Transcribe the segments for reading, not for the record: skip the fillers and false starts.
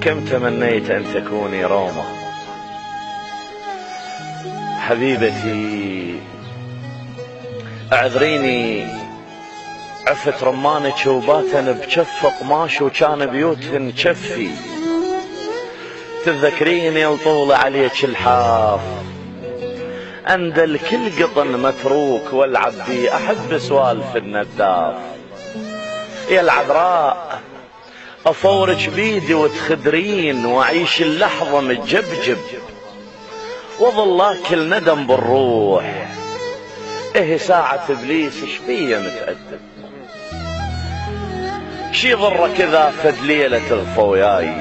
كم تمنيت أن تكوني روما حبيبتي. اعذريني، عفت رمانك وباتن بجف قماش وكان بيوتهن جفي. تذكريني لطول عليك الحاف، عند الكل قطن متروك والعب بي، احب سوالف النداف. يا العذراء افورج بيدي وتخدرين، واعيش اللحظة متجبجب، وظل اكل ندم بالروح. ايه ساعة ابليس شبيه متأدب، شي ضرك اذا فد ليلة تغفى وياي،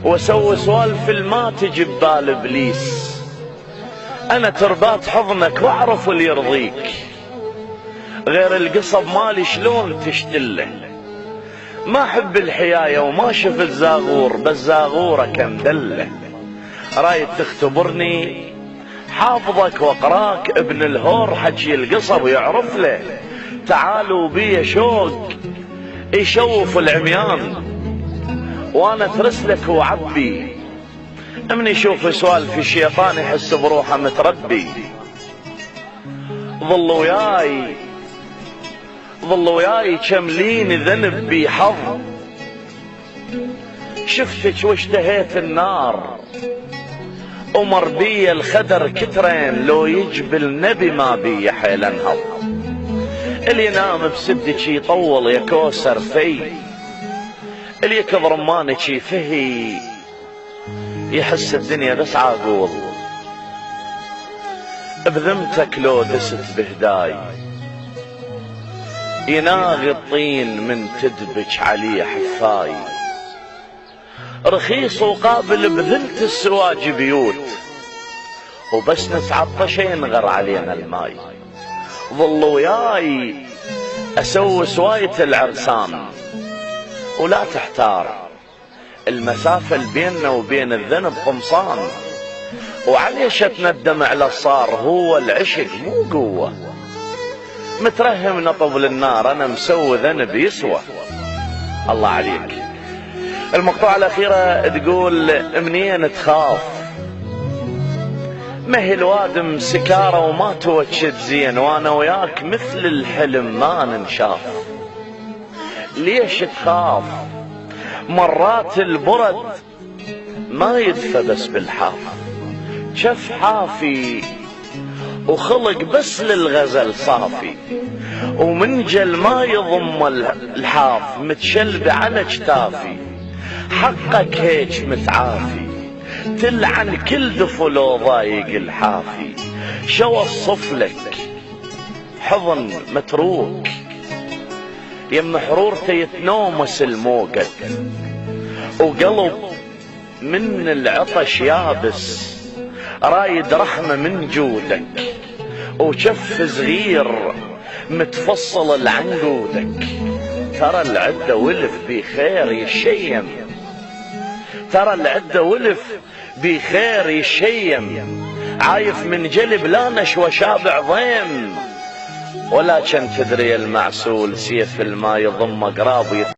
واسوي سوالف الما تجي ببال ابليس. انا تربات حضنك واعرف اللي يرضيك، غير القصب مالي شلون تشتله. ما احب الحياية وما شفت زاغور، بس زاغورة كم دله. رايد تختبرني حافظك واقراك، ابن الهور حجي القصب ويعرف له. تعالوا بي شوق يشوف العميان، وانا ترسلك وعبي. من يشوف سوالف الشيطان يحس بروحه متربي. ظلوا وياي كملين ذنب بي حظ، شفتك واشتهيت النار، ومر بي الخدر كترين، لو يجب النبي ما بي حيل انهض. اللي ينام بسدك يطول يا كوسر في، اللي يكظ رمانك فهي، يحس الدنيا بس عاقول. بذمتك لو دست بهداي، يناغي الطين من تدبج عليه حفاي. رخيص وقابل بذلت السواج بيوت، وبس نتعطش ينغر علينا الماي. ظلوا وياي اسوي سواية العرسان، ولا تحتار المسافة اللي بيننا وبين الذنب قمصان. وعليش اتندم على الصار، هو العشق مو قوة. مترهم نطب للنار، انا مسوي ذنب يسوى. الله عليك. المقطوعة الأخيرة تقول منين تخاف، ما هي الوادم سكارة وما توجد زين، وانا وياك مثل الحلم ما ننشاف. ليش تخاف؟ مرات البرد ما يدفى بس بالحاف، شف حافي وخلق بس للغزل صافي، ومنجل ما يضم الحاف، متشلب على جتافي. حقك هيج متعافي، تلعن كل دفل وضايق الحافي. شو اوصف لك حضن متروك، يم حرورته يتنومس الموقد، وقلب من العطش يابس، رايد رحمة من جودك، وشف صغير متفصل العنقودك. ترى العدة ولف بخير يشيم، ترى العدة ولف بخير يشيم. عايف من جلب لا نشوى شابع ضيم، ولكن تدري المعسول سيف الما يضم قراب